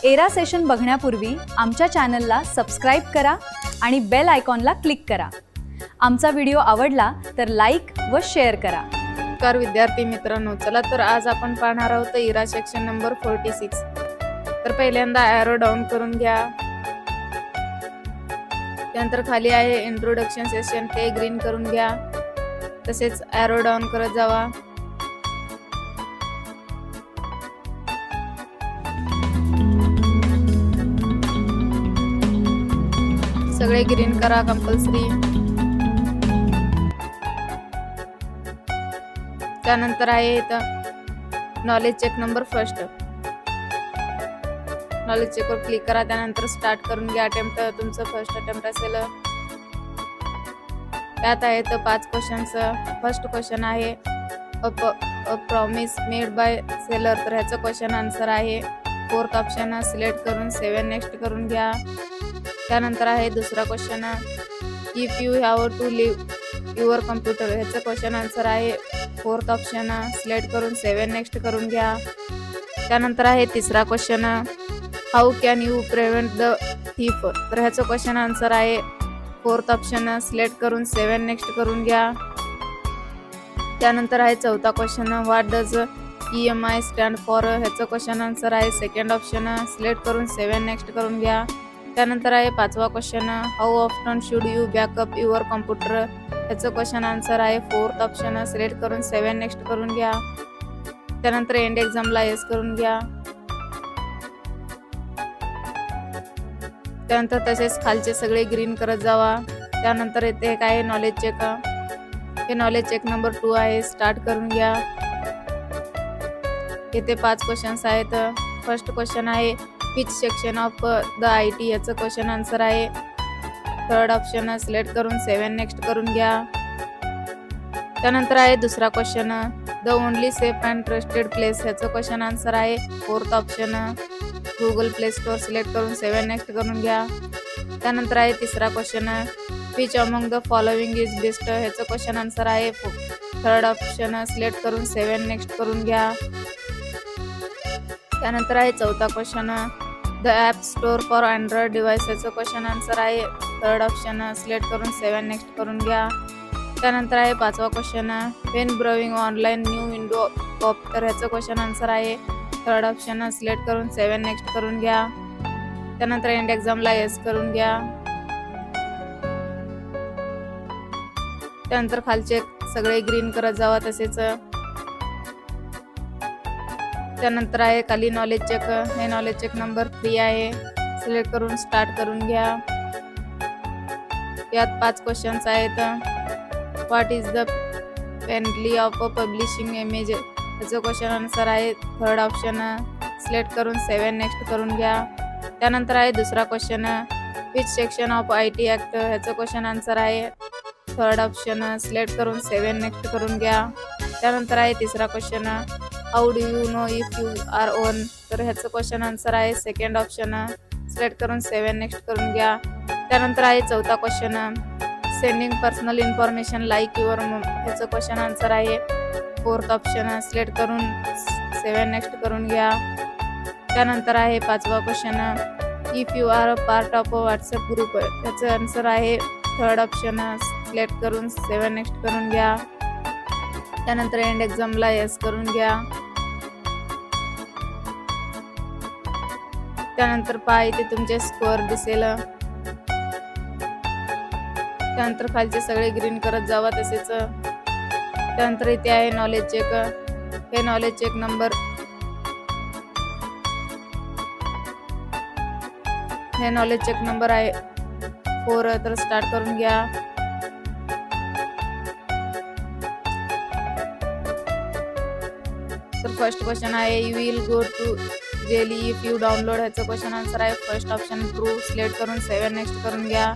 Era session बघण्यापूर्वी आमच्या चॅनलला subscribe करा आणि बेल आयकॉनला क्लिक करा. आमचा व्हिडिओ आवडला तर लाईक व शेअर करा. नमस्कार विद्यार्थी मित्रांनो, चला तर आज आपण पाहणार आहोत इरा सेक्शन नंबर 46. तर पहिल्यांदा ॲरो डाऊन करून घ्या. त्यानंतर खाली आहे इंट्रोडक्शन सेशन, ते ग्रीन करून घ्या. तसेच ॲरो डाऊन करत जावा. सगळे ग्रीन करा कंपल्सरी. त्यानंतर आहे इथं knowledge check number first. Knowledge चेकवर क्लिक करा. त्यानंतर स्टार्ट करून घ्या. अटेम्प्ट तुमचं फर्स्ट अटेम्प्ट असेल. त्यात आहे तर 5 क्वेश्चन्स. फर्स्ट क्वेश्चन आहे a promise made by seller, तर ह्याचं क्वेश्चन आन्सर आहे. फोर्थ ऑप्शन सिलेक्ट करून 7 नेक्स्ट करून घ्या. त्यानंतर आहे दुसरा question if you have to leave your computer, ह्याचं क्वेश्चन आन्सर आहे. फोर्थ ऑप्शन सिलेक्ट करून 7 नेक्स्ट करून घ्या. त्यानंतर आहे तिसरा question how can you prevent the thief, तर ह्याचं क्वेश्चन आन्सर आहे. फोर्थ ऑप्शन सिलेक्ट करून 7 नेक्स्ट करून घ्या. त्यानंतर आहे चौथा question what does EMI stand for, ह्याचं क्वेश्चन आन्सर आहे. सेकंड ऑप्शन सिलेक्ट करून 7 नेक्स्ट करून घ्या. त्यानंतर आहे पाचवा question how often should you backup your computer, ह्याचं क्वेश्चन आन्सर आहे. फोर्थ ऑप्शन सिलेक्ट करून 7 नेक्स्ट करून घ्या. त्यानंतर एंड एक्झामला येस करून घ्या. त्यानंतर तसेच खालचे सगळे ग्रीन करत जावा. त्यानंतर इथे काय नॉलेज चेक, हे नॉलेज चेक नंबर 2 आहे. स्टार्ट करून घ्या. इथे 5 क्वेश्चन्स आहेत. फर्स्ट क्वेश्चन आहे which section of the IT, याचं क्वेश्चन आन्सर आहे. थर्ड ऑप्शन सिलेक्ट करून 7 नेक्स्ट करून घ्या. त्यानंतर आहे दुसरा question the only safe and trusted place, ह्याचं क्वेश्चन आन्सर आहे. Fourth option Google play store select करून 7 नेक्स्ट करून घ्या. त्यानंतर आहे तिसरा question which among the following is best, ह्याचं क्वेश्चन आन्सर आहे. थर्ड ऑप्शन सिलेक्ट करून 7 नेक्स्ट करून घ्या. त्यानंतर आहे चौथा question the app store for Android device, ह्याचं क्वेश्चन आन्सर आहे. थर्ड ऑप्शन सिलेक्ट करून 7 नेक्स्ट करून घ्या. त्यानंतर आहे पाचवा question Wien browsing online new window pop, तर ह्याचं क्वेश्चन आन्सर आहे. थर्ड ऑप्शन सिलेक्ट करून 7 नेक्स्ट करून घ्या. त्यानंतर एंड एक्झामला येस करून घ्या. त्यानंतर खालचे सगळे ग्रीन करत जावा. तसेच त्यानंतर आहे खाली नॉलेज चेक, हे नॉलेज चेक नंबर 3 आहे. सिलेक्ट करून स्टार्ट करून घ्या. यात 5 क्वेश्चन्स आहेत. What is the penalty of publishing image, याचं क्वेश्चन आन्सर आहे. थर्ड ऑप्शन सिलेक्ट करून 7 नेक्स्ट करून घ्या. त्यानंतर आहे दुसरा question which section of IT act, ह्याचं क्वेश्चन आन्सर आहे. थर्ड ऑप्शन सिलेक्ट करून 7 नेक्स्ट करून घ्या. त्यानंतर आहे तिसरा question how do you know if you our own, तर ह्याचं क्वेश्चन आन्सर आहे. सेकंड ऑप्शन सिलेक्ट करून 7 नेक्स्ट करून घ्या. त्यानंतर आहे चौथा question sending personal information like your मम, ह्याचं क्वेश्चन आन्सर आहे. फोर्थ ऑप्शन सिलेक्ट करून 7 नेक्स्ट करून घ्या. त्यानंतर आहे पाचवा question if you are a part of a WhatsApp group, ह्याचं आन्सर आहे. थर्ड ऑप्शन सिलेक्ट करून 7 नेक्स्ट करून घ्या. त्यानंतर एंड एक्झामला येस करून घ्या. त्यानंतर पहा इथे तुमचे स्कोअर दिसेल. त्यानंतर खालचे सगळे ग्रीन करत जावा. तसेच त्यानंतर इथे आहे नॉलेज चेक, हे नॉलेज चेक नंबर, हे नॉलेज चेक नंबर आहे 4. तर स्टार्ट करून घ्या. तर फर्स्ट क्वेश्चन आहे you will go to jelly if you download, ह्याचं क्वेश्चन आन्सर आहे. फर्स्ट ऑप्शन ट्रू सिलेक्ट करून 7 नेक्स्ट करून घ्या.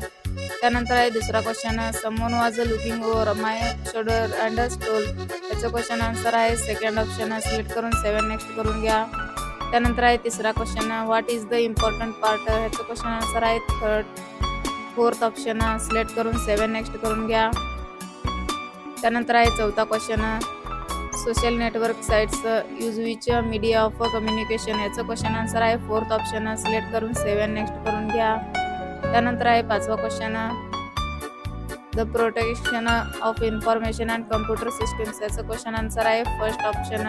त्यानंतर आहे दुसरा question someone was looking over my shoulder and stole, ह्याचं क्वेश्चन आन्सर आहे. सेकंड ऑप्शन सिलेक्ट करून 7 नेक्स्ट करून घ्या. त्यानंतर आहे तिसरा question what is the important part, ह्याचं क्वेश्चन आन्सर आहे. फोर्थ ऑप्शन सिलेक्ट करून 7 नेक्स्ट करून घ्या. त्यानंतर आहे चौथा question social network sites use which media of communication याचं क्वेश्चन आन्सर आहे फोर्थ ऑप्शन सिलेक्ट करून 7 नेक्स्ट करून घ्या. त्यानंतर आहे पाचवा question the protection of information and computer systems याचं क्वेश्चन आन्सर आहे फर्स्ट ऑप्शन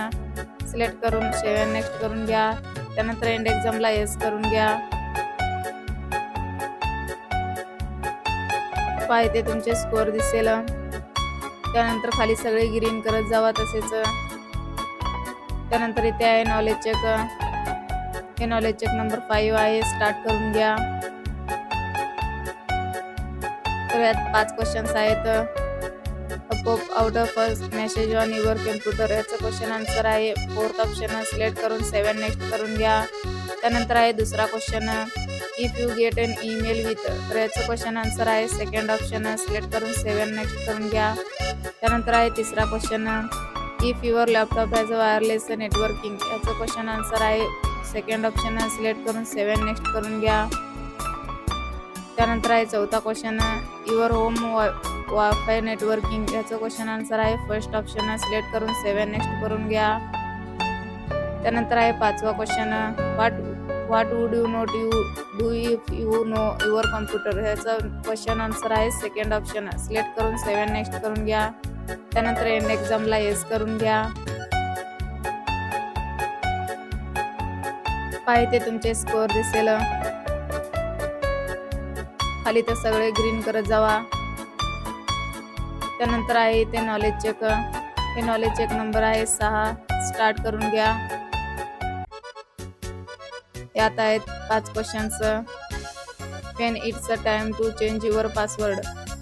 सिलेक्ट करून 7 नेक्स्ट करून घ्या. त्यानंतर एंड एक्झामला येस करून घ्या. पाहिजे तुमचे स्कोअर दिसेल. त्यानंतर खाली सगळे ग्रीन करत जावा. तसेच त्यानंतर इथे आहे नॉलेज चेक. हे नॉलेज चेक नंबर 5 आहे, स्टार्ट करून घ्या. तर यात 5 क्वेश्चन्स आहेत. Pop out a first message on your computer याचं क्वेश्चन आन्सर आहे फोर्थ ऑप्शन सिलेक्ट करून 7 नेक्स्ट करून घ्या. त्यानंतर आहे दुसरा question if you get an email with तर याचं क्वेश्चन आन्सर आहे सेकंड ऑप्शन सिलेक्ट करून 7 नेक्स्ट करून घ्या. त्यानंतर आहे तिसरा question if your laptop has a wireless networking याचं क्वेश्चन आन्सर आहे सेकंड ऑप्शन सिलेक्ट करून 7 नेक्स्ट करून घ्या. त्यानंतर आहे चौथा question your home wifi networking याचं क्वेश्चन आन्सर आहे फर्स्ट ऑप्शन सिलेक्ट करून 7 नेक्स्ट करून घ्या. त्यानंतर आहे पाचवा question what would you not you do if you know your computer ह्याचं क्वेश्चन आन्सर आहे सेकंड ऑप्शन सिलेक्ट करून 7 नेक्स्ट करून घ्या. त्यानंतर एंड एक्झामला येस करून घ्या. पाहिजे तुमचे स्कोअर दिसेल. खाली तर सगळे ग्रीन करत जावा. त्यानंतर आहे इथे नॉलेज चेक. हे नॉलेज चेक नंबर आहे 6, स्टार्ट करून घ्या. यात आहेत 5 questions. When it's a time to change your password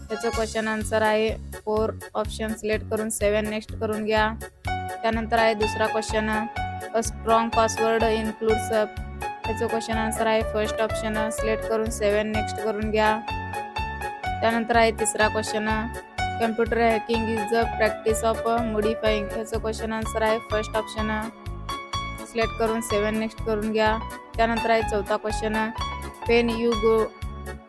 त्याचं क्वेश्चन आन्सर आहे 4 ऑप्शन सिलेक्ट करून 7 नेक्स्ट करून घ्या. त्यानंतर आहे दुसरा question a strong password includes त्याचं क्वेश्चन आन्सर आहे फर्स्ट ऑप्शन सिलेक्ट करून 7 नेक्स्ट करून घ्या. त्यानंतर आहे तिसरा question computer hacking is the practice of मॉडिफाईंग याचं क्वेश्चन आन्सर आहे फर्स्ट ऑप्शन सिलेक्ट करून 7 नेक्स्ट करून घ्या. त्यानंतर आहे चौथा question Wien you go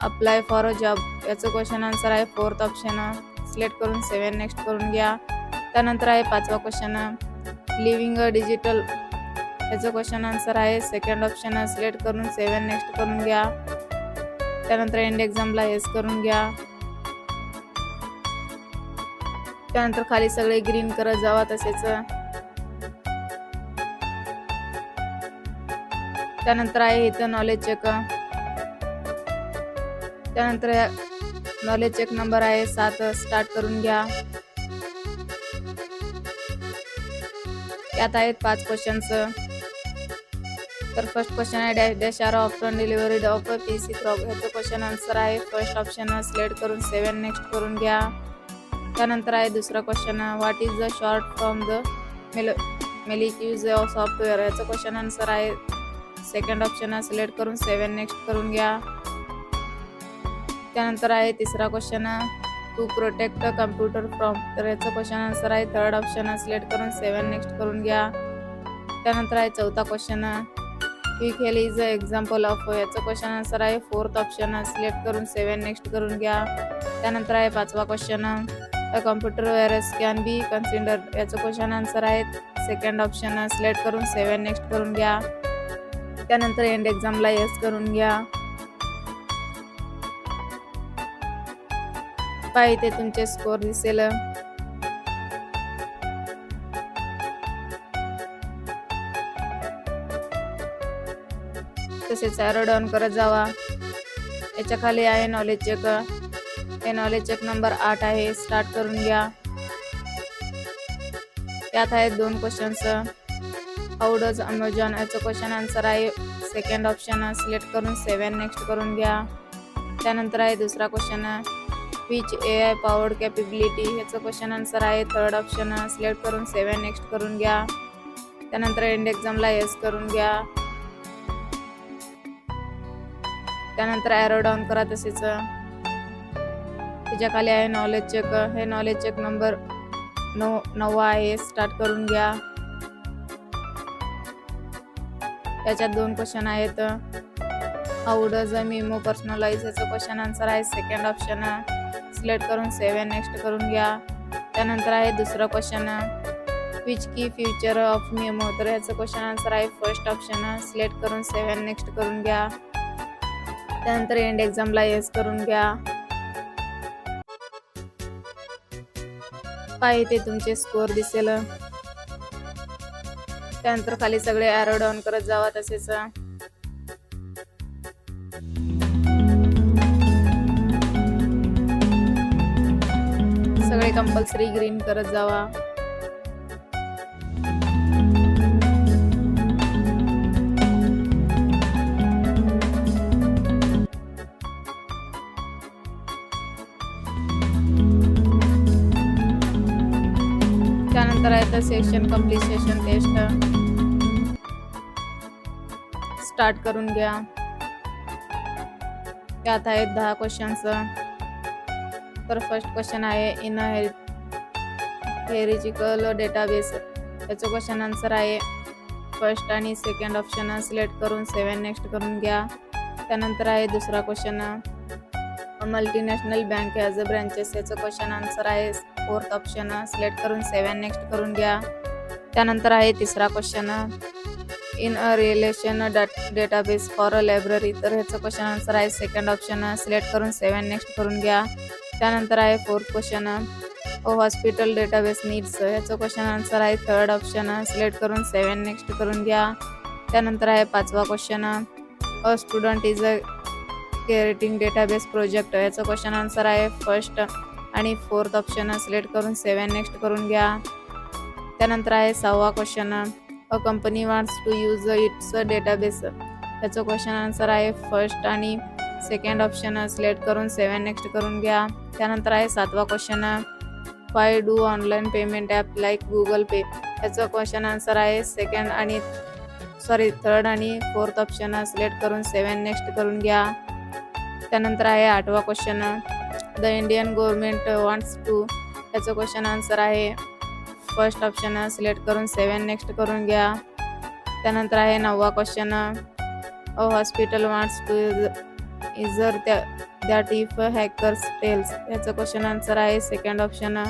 apply for a job याचं क्वेश्चन आन्सर आहे फोर्थ ऑप्शन सिलेक्ट करून 7 नेक्स्ट करून घ्या. त्यानंतर आहे पाचवा क्वेश्चन लिव्हिंग अ डिजिटल याचं क्वेश्चन आन्सर आहे सेकंड ऑप्शन सिलेक्ट करून 7 नेक्स्ट करून घ्या. त्यानंतर एंड एक्झामला येस करून घ्या. त्यानंतर खाली सगळे ग्रीन करत जावा. तसेच त्यानंतर आहे इथं नॉलेज चेक. त्यानंतर नॉलेज चेक नंबर आहे 7, स्टार्ट करून घ्या. यात आहेत 5 क्वेश्चन्स. तर फर्स्ट क्वेश्चन आहे dash dash are option delivery of PC crop ह्याचं क्वेश्चन आन्सर आहे फर्स्ट ऑप्शन सिलेक्ट करून 7 नेक्स्ट करून घ्या. त्यानंतर आहे दुसरा question what is the short from the molecules software याचं क्वेश्चन आन्सर आहे सेकंड ऑप्शन सिलेक्ट करून 7 नेक्स्ट करून घ्या. त्यानंतर आहे तिसरा question to protect computer from तर याचं क्वेश्चन आन्सर आहे थर्ड ऑप्शन सिलेक्ट करून 7 नेक्स्ट करून घ्या. त्यानंतर आहे चौथा question quick hell is a example of याचं क्वेश्चन आन्सर आहे फोर्थ ऑप्शन सिलेक्ट करून 7 नेक्स्ट करून घ्या. त्यानंतर आहे पाचवा question the computer virus can be considered याचं क्वेश्चन आन्सर आहे सेकंड ऑप्शन सिलेक्ट करून 7 नेक्स्ट करून घ्या. त्यानंतर एंड एक्झामला येस करून घ्या. पाहिजे तुमचे स्कोअर दिसेल. तसेच ॲरो डाऊन करत जावा. याच्या खाली आहे नॉलेज चेक. हे नॉलेज चेक नंबर 8 आहे, स्टार्ट करून घ्या. यात आहेत 2 क्वेश्चन्स हाऊ डज अमेझॉन याचं क्वेश्चन आन्सर आहे सेकंड ऑप्शन सिलेक्ट करून 7 नेक्स्ट करून घ्या. त्यानंतर आहे दुसरा question which AI powered capability ह्याचं क्वेश्चन आन्सर आहे थर्ड ऑप्शन सिलेक्ट करून 7 नेक्स्ट करून घ्या. त्यानंतर एंड एक्झामला येस करून घ्या. त्यानंतर ॲरो डाऊन करा. तसेच त्याच्या खाली आहे नॉलेज चेक. हे नॉलेज चेक नंबर 9 आहे, स्टार्ट करून घ्या. त्याच्यात 2 क्वेश्चन आहेत how does a memo personalise याचं क्वेश्चन आन्सर आहे सेकंड ऑप्शन सिलेक्ट करून 7 नेक्स्ट करून घ्या. त्यानंतर आहे दुसरा question which key future of memo, तर ह्याचं क्वेश्चन आन्सर आहे फर्स्ट ऑप्शन. सिलेक्ट करून 7 नेक्स्ट करून घ्या. त्यानंतर एंड एक्झामला येस करून घ्या. काय ते तुमचे स्कोअर दिसेल. त्यानंतर खाली सगळे ॲरो डाऊन करत जावा. तसेच सगळे कंपल्सरी ग्रीन करत जावा. त्यानंतर आहे तर सेक्शन कम्प्लिशन टेस्ट स्टार्ट करून घ्या. त्यात आहेत 10 क्वेश्चन्स. तर फर्स्ट क्वेश्चन आहे इन हेरिजिकल डेटाबेस, याचं क्वेश्चन आन्सर आहे फर्स्ट आणि सेकंड ऑप्शन. सिलेक्ट करून 7 नेक्स्ट करून घ्या. त्यानंतर आहे दुसरा question multinational bank as a branches, याचं क्वेश्चन आन्सर आहे फोर्थ ऑप्शन. सिलेक्ट करून 7 नेक्स्ट करून घ्या. त्यानंतर आहे तिसरा question in a relation database for a library, तर ह्याचं क्वेश्चन आन्सर आहे सेकंड ऑप्शन. सिलेक्ट करून 7 नेक्स्ट करून घ्या. त्यानंतर आहे fourth question a hospital database needs, ह्याचं क्वेश्चन आन्सर आहे थर्ड ऑप्शन. सिलेक्ट करून 7 नेक्स्ट करून घ्या. त्यानंतर आहे पाचवा question a student is a creating database project, याचं क्वेश्चन आन्सर आहे फर्स्ट आणि फोर्थ ऑप्शन. सिलेक्ट करून 7 नेक्स्ट करून घ्या. त्यानंतर आहे 6वा question a company wants to use its database, याचं क्वेश्चन आन्सर आहे फर्स्ट आणि सेकंड ऑप्शन. सिलेक्ट करून 7 नेक्स्ट करून घ्या. त्यानंतर आहे 7वा question why do online payment app like Google Pay, याचं क्वेश्चन आन्सर आहे थर्ड आणि फोर्थ ऑप्शन. सिलेक्ट करून 7 नेक्स्ट करून घ्या. त्यानंतर आहे 8वा question the Indian government wants to, याचं क्वेश्चन आन्सर आहे फर्स्ट ऑप्शन. सिलेक्ट करून 7 नेक्स्ट करून घ्या. त्यानंतर आहे 9वा question a hospital wants to ensure that if hackers tells, याचं क्वेश्चन आन्सर आहे सेकंड ऑप्शन.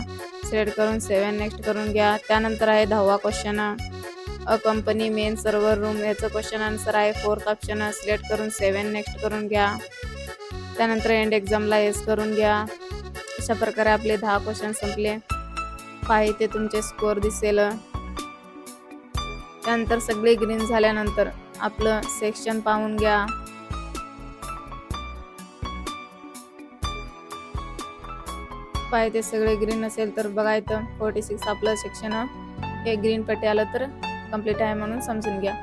सिलेक्ट करून 7 नेक्स्ट करून घ्या. त्यानंतर आहे 10वा question a company main server room, याचं क्वेश्चन आन्सर आहे फोर्थ ऑप्शन. सिलेक्ट करून 7 नेक्स्ट करून घ्या. त्यानंतर एंड एक्झामला येस करून घ्या. अशा प्रकारे आपले 10 क्वेश्चन संपले. पाहि ते तुमचे स्कोअर दिसेल. त्यानंतर सगळे ग्रीन झाल्यानंतर आपलं सेक्शन पाहून घ्या. पाहि ते सगळे ग्रीन असेल तर बघायचं 46 आपलं सेक्शन हे ग्रीन पट्टी आलं तर कंप्लीट आहे म्हणून समजून घ्या.